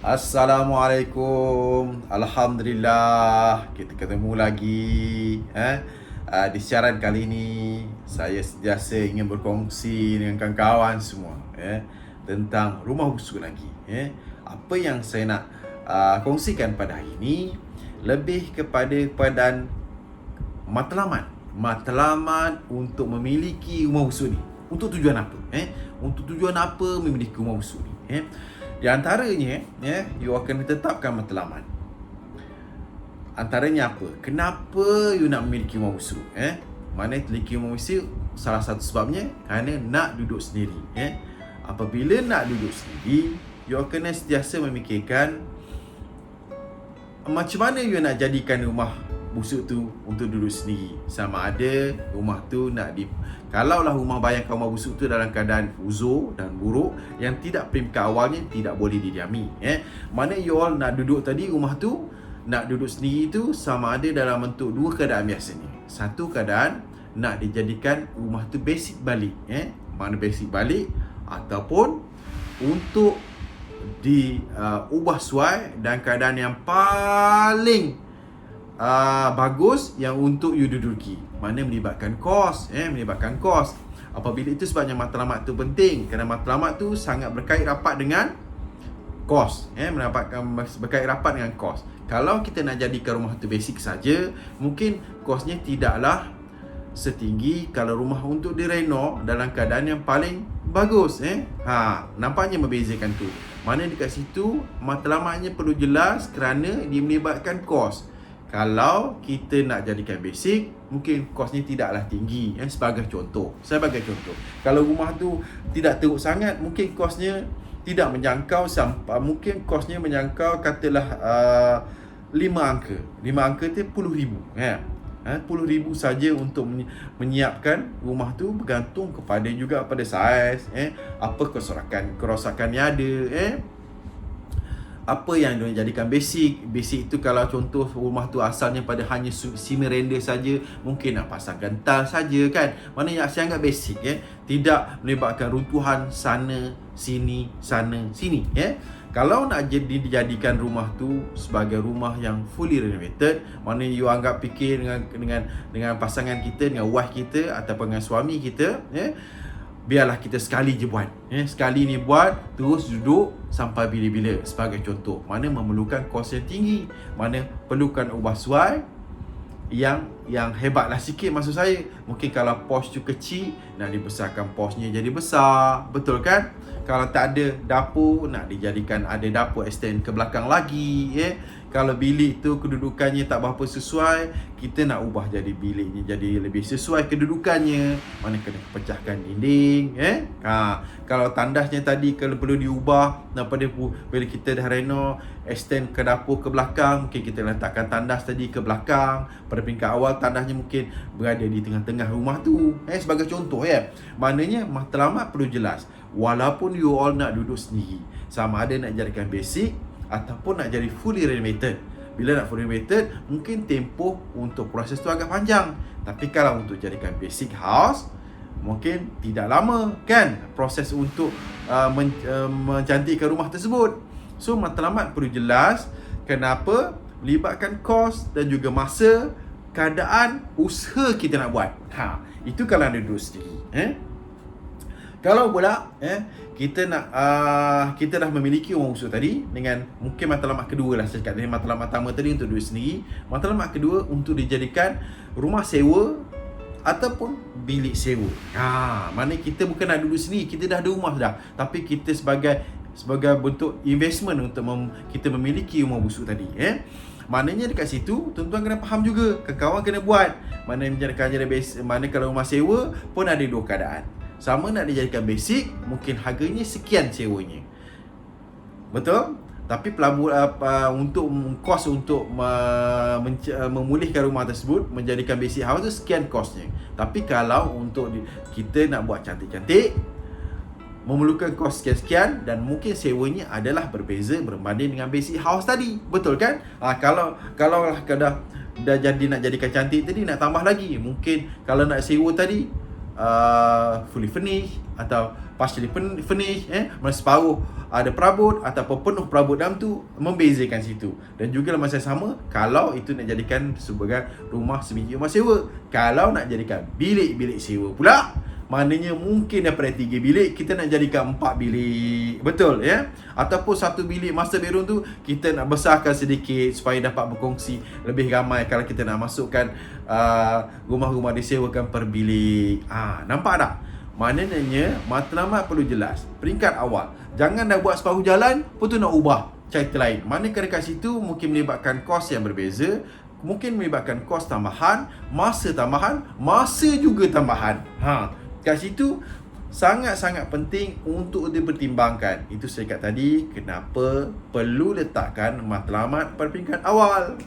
Assalamualaikum. Alhamdulillah kita ketemu lagi di siaran kali ini. Saya sentiasa ingin berkongsi dengan kawan-kawan semua tentang rumah busuk lagi. Apa yang saya nak kongsikan pada hari ini lebih kepada matlamat untuk memiliki rumah busuk ni. Untuk tujuan apa? Untuk tujuan apa memiliki rumah busuk ni? Di antaranya, you akan ditetapkan matlamat. Antaranya apa? Kenapa you nak memiliki rumah busuk? Mana memiliki rumah busuk? Salah satu sebabnya kerana nak duduk sendiri. Apabila nak duduk sendiri, you akan sentiasa memikirkan macam mana you nak jadikan rumah busuk tu untuk duduk sendiri. Sama ada rumah tu kalaulah rumah bayangkan rumah busuk tu dalam keadaan uzur dan buruk yang tidak peringkat awalnya tidak boleh didiami. Mana you all nak duduk tadi, rumah tu nak duduk sendiri tu sama ada dalam bentuk dua keadaan biasanya. Satu keadaan nak dijadikan rumah tu basic balik. Mana basic balik ataupun untuk diubah suai dan keadaan yang paling bagus yang untuk you duduki. Mana melibatkan kos, Apabila itu sebabnya matlamat tu penting, kerana matlamat tu sangat berkait rapat dengan kos. Berkait rapat dengan kos. Kalau kita nak jadikan rumah tu basic saja, mungkin kosnya tidaklah setinggi kalau rumah untuk direnov dalam keadaan yang paling bagus. Nampaknya membezakan tu. Mana dekat situ matlamatnya perlu jelas kerana dia melibatkan kos. Kalau kita nak jadikan basic, mungkin kosnya tidaklah tinggi. Sebagai contoh, kalau rumah tu tidak teruk sangat, mungkin kosnya tidak menjangkau mungkin kosnya menjangkau katalah 5 angka. 5 angka tu 10,000. 10,000 saja untuk menyiapkan rumah tu, bergantung juga pada saiz, apa kerosakan yang ada, apa yang dia jadikan basic. Basic itu kalau contoh rumah tu asalnya pada hanya simen render saja, mungkin nak pasangkan tiles saja kan. Mana yang saya anggap basic, tidak melibatkan runtuhan sana sini. Kalau nak dijadikan rumah tu sebagai rumah yang fully renovated, mana you anggap fikir dengan pasangan kita, dengan wife kita ataupun dengan suami kita, biarlah kita sekali je buat. Sekali ni buat, terus duduk sampai bila-bila. Sebagai contoh, mana memerlukan kos yang tinggi, mana perlukan ubah suai yang hebatlah sikit maksud saya. Mungkin kalau pos tu kecil, nak dibesarkan posnya jadi besar, betul kan? Kalau tak ada dapur, nak dijadikan ada dapur extend ke belakang lagi. Kalau bilik tu kedudukannya tak berapa sesuai, kita nak ubah jadi biliknya jadi lebih sesuai kedudukannya. Mana kena pecahkan dinding, Kalau tandasnya tadi kalau perlu diubah, daripada bila kita dah renov, extend ke dapur ke belakang, mungkin kita letakkan tandas tadi ke belakang. Pada peringkat awal tandasnya mungkin berada di tengah-tengah rumah tu, sebagai contoh. Maknanya matlamat perlu jelas. Walaupun you all nak duduk sendiri, sama ada nak jadikan basic ataupun nak jadi fully renovated. Bila nak fully renovated, mungkin tempoh untuk proses tu agak panjang. Tapi kalau untuk jadikan basic house, mungkin tidak lama kan proses untuk mencantikkan rumah tersebut. So matlamat perlu jelas. Kenapa? Melibatkan kos dan juga masa, keadaan, usaha kita nak buat. Itu kalau ada duduk sendiri. Kalau pula kita dah memiliki rumah busuk tadi, dengan mungkin matlamat kedua lah saya cakap. Dari matlamat pertama tadi untuk duduk sendiri, matlamat kedua untuk dijadikan rumah sewa ataupun bilik sewa. Mana kita bukan nak duduk sendiri, kita dah ada rumah dah, tapi kita sebagai bentuk investment untuk kita memiliki rumah busuk tadi. Maknanya dekat situ tuan-tuan kena faham juga, kawan kena buat. Mana kalau rumah sewa pun ada dua keadaan. Sama nak dijadikan basic, mungkin harganya sekian sewanya, betul? Tapi untuk kos untuk memulihkan rumah tersebut, menjadikan basic house tu sekian kosnya. Tapi kalau untuk kita nak buat cantik-cantik, memerlukan kos sekian-sekian, dan mungkin sewanya adalah berbeza berbanding dengan basic house tadi, betul kan? Kalau dah jadi nak jadikan cantik tadi, nak tambah lagi, mungkin kalau nak sewa tadi fully furnished atau partially furnished, mana separuh ada perabot ataupun penuh perabot dalam tu, membezakan situ. Dan juga dalam masa sama, kalau itu nak jadikan sebagai rumah sebiji rumah sewa, kalau nak jadikan bilik-bilik sewa pula, maknanya mungkin daripada 3 bilik kita nak jadikan 4 bilik. Betul ya? Ataupun 1 bilik master bedroom tu kita nak besarkan sedikit supaya dapat berkongsi lebih ramai kalau kita nak masukkan rumah-rumah disewakan per bilik. Nampak tak? Maknanya matlamat perlu jelas. Peringkat awal, jangan dah buat separuh jalan pun tu nak ubah cerita lain. Manakala dekat situ mungkin melibatkan kos yang berbeza, mungkin melibatkan kos tambahan, masa juga tambahan. Kat situ sangat-sangat penting untuk dipertimbangkan. Itu saya cakap tadi, kenapa perlu letakkan matlamat pada peringkat awal.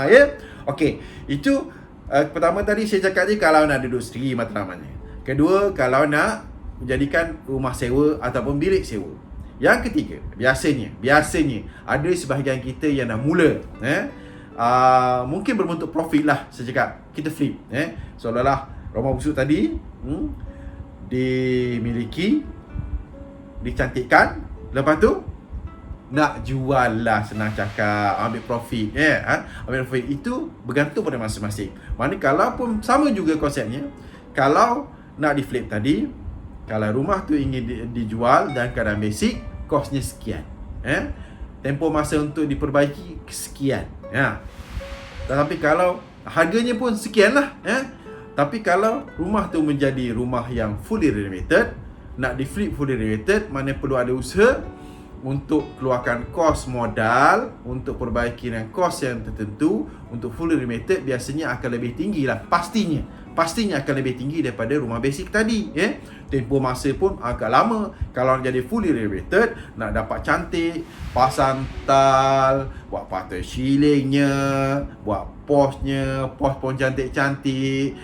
Ya. Okey, itu pertama tadi saya cakap tadi kalau nak duduk sendiri matlamatnya. Kedua, kalau nak menjadikan rumah sewa ataupun bilik sewa. Yang ketiga, biasanya ada sebahagian kita yang dah mula mungkin berbentuk profit lah. Saya cakap kita flip seolah-olah rumah busuk tadi dimiliki, dicantikkan, lepas tu nak jual lah, senang cakap, ambil profit. Ambil profit itu bergantung pada masing-masing. Mana kalau pun sama juga konsepnya, kalau nak di flip tadi, kalau rumah tu ingin dijual dan keadaan basic, kosnya sekian. Tempoh masa untuk diperbaiki sekian. Tapi kalau harganya pun sekian lah. Tapi kalau rumah tu menjadi rumah yang fully renovated, nak di flip fully renovated, mana perlu ada usaha untuk keluarkan kos modal, untuk perbaiki dengan kos yang tertentu. Untuk fully renovated biasanya akan lebih tinggi lah. Pastinya akan lebih tinggi daripada rumah basic tadi. Tempoh masa pun agak lama. Kalau nak jadi fully renovated, nak dapat cantik, pasang tile, buat patah shieldingnya, buat pos pun cantik-cantik,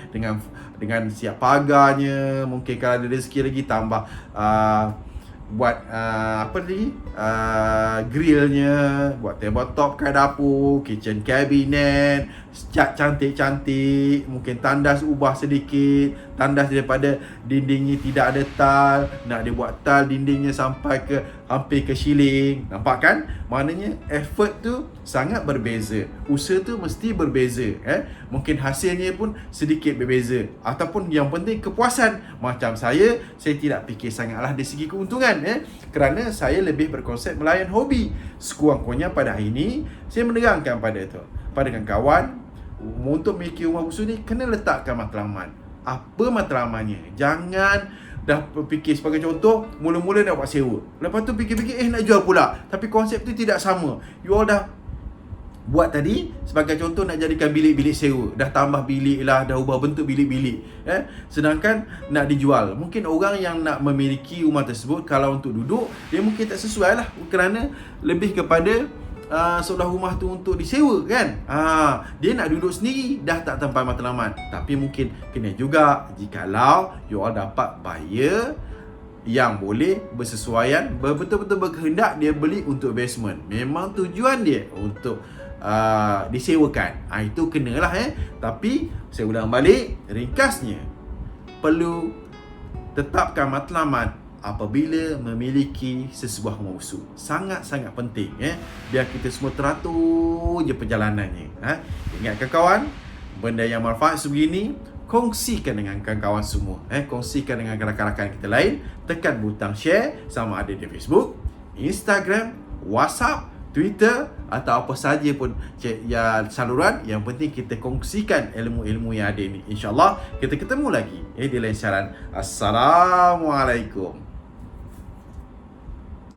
dengan siap pagarnya. Mungkin kalau ada rezeki lagi tambah buat grillnya, buat tabletop kat dapur, kitchen cabinet, cat cantik-cantik, mungkin tandas ubah sedikit, tandas daripada dindingnya tidak ada tile, nak dia buat tile dindingnya sampai ke hampir ke ceiling. Nampak kan? Maknanya effort tu sangat berbeza, usaha tu mesti berbeza. Mungkin hasilnya pun sedikit berbeza, ataupun yang penting kepuasan. Macam saya tidak fikir sangatlah dari segi keuntungan, kerana saya lebih berkonsep melayan hobi. Sekurang-kurangnya pada hari ini saya menerangkan pada kawan-kawan, untuk memiliki rumah busuk ni kena letakkan matlamat. Apa matlamatnya? Jangan dah fikir, sebagai contoh, mula-mula nak buat sewa, lepas tu fikir-fikir nak jual pula, tapi konsep tu tidak sama. You all dah buat tadi sebagai contoh nak jadikan bilik-bilik sewa, dah tambah bilik lah, dah ubah bentuk bilik-bilik, sedangkan nak dijual. Mungkin orang yang nak memiliki rumah tersebut, kalau untuk duduk, dia mungkin tak sesuai lah, kerana lebih kepada seolah rumah tu untuk disewa kan. Dia nak duduk sendiri, dah tak tempat matlamat. Tapi mungkin kena juga jikalau you all dapat buyer yang boleh bersesuaian, betul-betul berkehendak dia beli untuk basement, memang tujuan dia untuk disewakan, itu kenalah. Tapi saya ulang balik, ringkasnya perlu tetapkan matlamat apabila memiliki sesebuah rumah busuk. Sangat-sangat penting, biar kita semua teratur je perjalanannya. Ingatkan kawan, benda yang manfaat sebegini kongsikan dengan kawan-kawan semua. Kongsikan dengan rakan-rakan kita lain. Tekan butang share, sama ada di Facebook, Instagram, WhatsApp, Twitter, atau apa saja pun saluran. Yang penting kita kongsikan ilmu-ilmu yang ada ni. InsyaAllah kita ketemu lagi di lain siaran. Assalamualaikum.